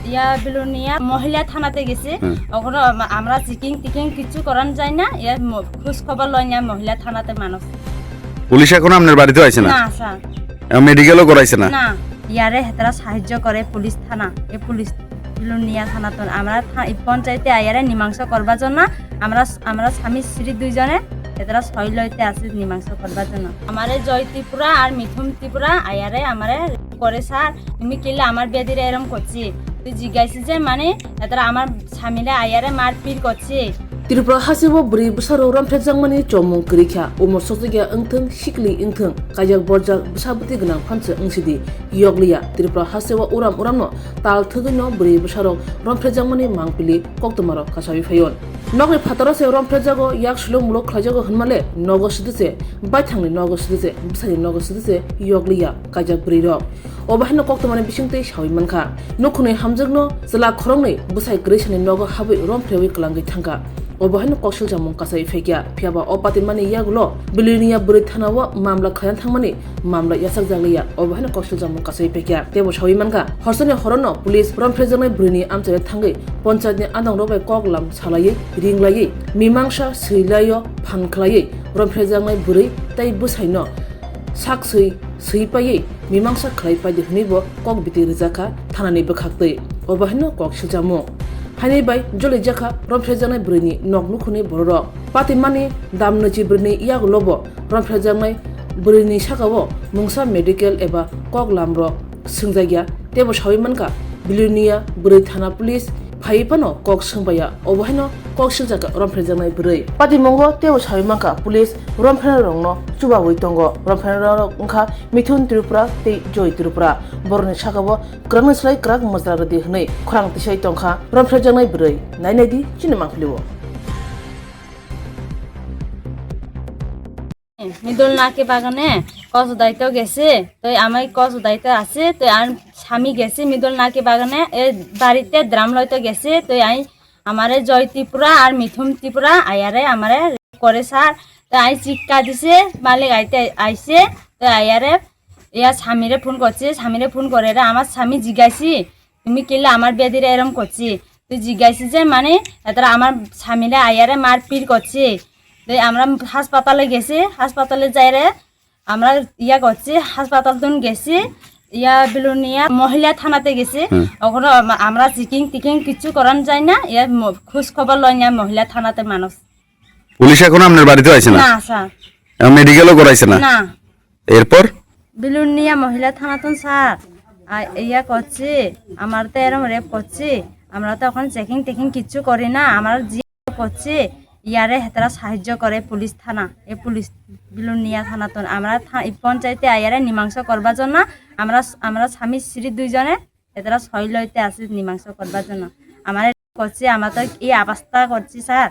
ইয়া বিলুনিয়া মহিলা থানাতে গেছে ওখানে আমরা চেকিং কিছু করান যায় না ইয়ার খোঁজ খবর লয় না মহিলা থানাতে মানুষ পুলিশ এখন আপনার বাড়িতে আইছে না না স্যার মেডিকেলও করাইছে না না ইয়ারে হেতারা সাহায্য করে পুলিশ থানা এই পুলিশ বিলুনিয়া থানা তো আমরা পঞ্চায়েতে আয়ারে মীমাংসা করবার জন্য আমরা স্বামী স্ত্রী দুইজনে এতরা ছয় লইতে আছে মীমাংসা করবার জন্য আমারে জয় ত্রিপুরা আর মিথুন ত্রিপুরা আয়ারে আমারে করে স্যার তুমি কিলে আমার বেদিরে এরম করছি তুই জিজ্ঞাসি যে মানে এতরা আমার স্বামীরা আয়ারে মারপিট করছে Tiripura hasibo beri besar orang pejang mani comong kerikha umur sosiga engteng sikli engteng kajak borjak besabuti genang panse engsidi yoglia Tiripura hasibo uram no tal thugino beri besar orang pejang mani mangpili koktomaro kasawi fayon nogri phataro se orang pejago yak shlo mulok khajago hunmale nogo sidise baithangni nogo sidise besari nogo sidise yoglia kajak beri rok obahno koktomani bisingte shawi mankha nokhune hamjagno jala khorongni besai gresani nogo habi orang prewi klangi thangka obahno koshil jamong kasai fekya phiaba opatin mani yagulo bilinia buri thanawa mamla khayan thangmani mamla yasak janglia obahno koshil jamong kasai fekya tebo shawi manka horsone horono police rom frejangai burini amchare thangai panchayat ni andang robai koklam salaye ringlaye mimangsa seilayo phankhlaye rom frejangai buri tai busaino saksui seipaye mimangsa khlai paide hunibo kok biti rijaka thanani bkhakte obahno koshil jamong Hani bai jole jaka romfrejangai brini noknukhuni borok patimani damnochi brini yak lobo romfrejangai brini sakawo mungsa medical eba kok lamro singjagya tebo shawimanka bilunia buri thana police phaipano kok singbaya obahino kok singjaka romfrejangai buri patimongo tebo shawimanka police romfrenarongno chubawoi tongo romfrenarong ungkha mithun tripura tei joy tripura borni sakawo krang slai krak mazraradi hnei khorang tisai tongkha romfrejangai buri nainadi chinemangpliwo Midul নাকে বাগানে কস দায়িত্ব গেছে তো আমি কস দায়িত্ব আছে তো আর স্বামী গেছে মিদুল নাকে বাগানে বাড়িতে দ্রাম লইতে গেছে তো আই আমারে জয় ত্রিপুরা আর মিথুন ত্রিপুরা আয়ারে আমারে করে স্যার তো আই চিক্কা দিছে মালিক আইতে আইছে তো আয়ারে ইয়া স্বামীরে ফোন করে আমার স্বামী জিজ্ঞাসি তুমি কিলে আমার বেদিরে এরম করছি তুই জিজ্ঞাসি যে মানে এতরা আমার স্বামীরা আয়ারে মারপিট করছে আমরা হাসপাতালে গেছি হাসপাতালে যাইরে আমরা ইয়া করছি হাসপাতাল দিন গেছি ইয়া বিলুনিয়া মহিলা থানাতে গেছি ওখানে আমরা চেকিং কিছু করান যায় না ইয়ার খোঁজ খবর লয় না মহিলা থানাতে মানুষ পুলিশ এখন আপনার বাড়িতে আইছে না না স্যার মেডিকেলও করাইছে না না এরপর বিলুনিয়া মহিলা থানাতে স্যার ইয়া করছে আমার তো এরম রেপ করছে আমরা তো এখন চেকিং কিছু করি না আমার জি করছে ইয়ারে হেতারা সাহায্য করে পুলিশ থানা এই পুলিশ বিলুনিয়া থানা তো আমরা পঞ্চায়েতে আয়ারে মীমাংসা করবার জন্য আমরা স্বামী স্ত্রী দুইজনে এতরা ছয় লইতে আছে মীমাংসা করবার জন্য আমার করছে আমরা তো এই অবস্থা করছি স্যার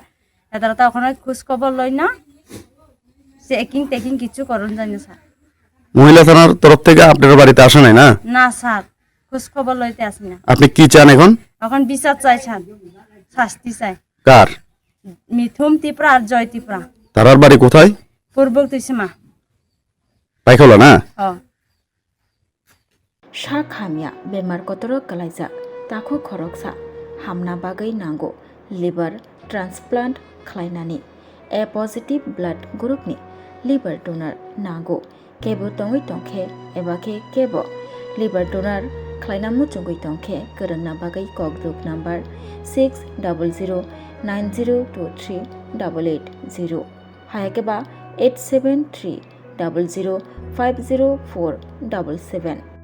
এতরা তো ওখানে খোঁজ খবর লই না চেকিং কিছু করুন যায় না স্যার মহিলা থানার তরফ থেকে আপনার বাড়িতে আসে নাই না না স্যার খোঁজ খবর লইতে আসি না আপনি কি চান এখন বিচার চাই স্যার শাস্তি চাই কার মিথুন ত্রিপুরা আর জয় ত্রিপুরা তারার বাড়ি কোথায় পূর্ব তুইসীমা পাইখলা না सा खामिया बेमार कतरो कलाइजा ताखु खरकसा हामना बागै नांगौ लिभार ट्रान्सप्लान्ट खालायनानै ए पजिटिव ब्लाड ग्रुपनि लिभार डोनार नांगौ केबो तङै तंखे एबा केबो लिभार डोनार खालायनामु चंगै तंखे गोरोंना बागै कक ग्रुप नाम्बार 600090238880 हायाकेबा 87300504777